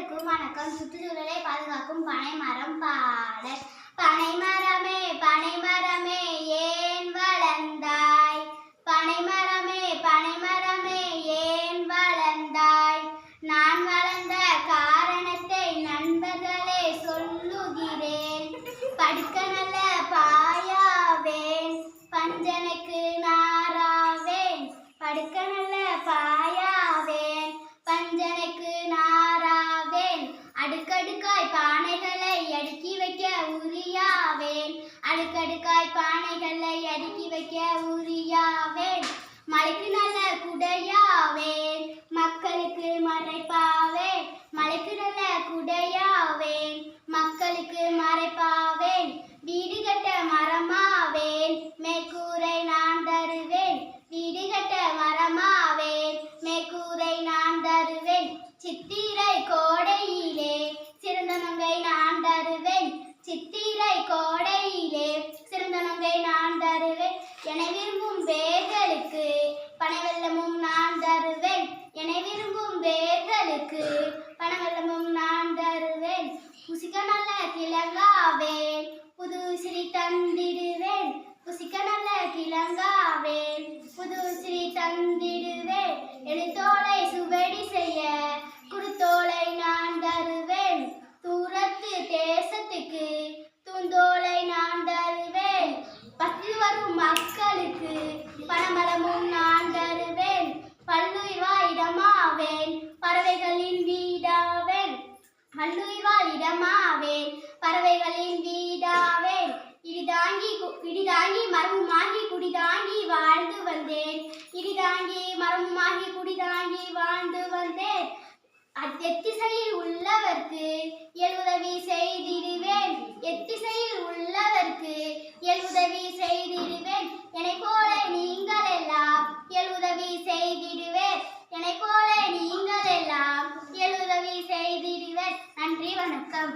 அனைவருக்கும் வணக்கம். சுற்றுச்சூழலை பாதுகாக்கும் பனைமரம் பாடல். பனைமரமே பனைமரமே ஏன் வளர்ந்தாய்? பனைமரமே பனைமரமே ஏன் வளர்ந்தாய்? நான் வளர்ந்த காரணத்தை நண்பர்களே சொல்லுகிறேன். படுக்க நல்ல பாயாவேன், பஞ்சனைக்கு நாராவேன். படுக்க நல்ல பாயாவேன், பஞ்சனைக்கு நாராவேன். அடுக்கடுக்காய் பானைகளை அடுக்கி வைக்க உரியாவேன். அடுக்கடுக்காய் பானைகளை அடுக்கி வைக்க உரியாவேன். மலைக்கு நல்ல குடையாவேன், மக்களுக்கு மறைப்பாவேன். மலைக்கு நல்ல குடையாவேன், மக்களுக்கு மறைப்பாவேன். வீடு கட்ட மரமாவேன், மேற்கூரை நான் தருவேன். வீடு கட்ட மரமாவேன், மேற்கூரை நான் தருவேன். சித்திரை கோடையிலே சிறந்த நங்கை நான் தருவேன். சித்திரை கோடையிலே சிறந்த நங்கை நான் தருவேன். என விரும்பும் வேர்களுக்கு பனைவெல்லமும் நான் தருவேன். என விரும்பும் வேர்களுக்கு பனைவெல்லமும் நான் தருவேன். புசிக்க நல்ல கிழங்காவேன், புது சிறி தந்திடுவேன். புசிக்க நல்ல கிழங்காவேன், புது சிறி தந்திடுவேன். எடுத்தோலை சுவடி செய்ய குடுத்தோலை நான் தருவேன். தூரத்து தேசத்துக்கு தூந்தோலை நான் தருவேன். பத்து வரும் மக்களுக்கு பனமரமும் நான் தருவேன். பல்லுயிர் இடமாவேன், பறவைகளின் வீடாவேன். பல்லுயிர் இடமாவேன், பறவைகளின் வீடாவேன். இடிதாங்கி மரமுமாகி குடிதாங்கி வாழ்ந்து வந்தேன். இடிதாங்கி மரமுமாகி குடிதாங்கி வாழ்ந்து வந்தேன். எத்திசையில் உள்ளவர்க்கு எழுதவி செய்திடுவேன். எத்திசையில் உள்ளவர்க்கு எழுதவி செய்திடுவேன். என்னை போல நீங்கள் எல்லாம் எழுதவி செய்திடுவேன். என்னை போல நீங்கள் எல்லாம் எழுதவி செய்திடுவேன். நன்றி, வணக்கம்.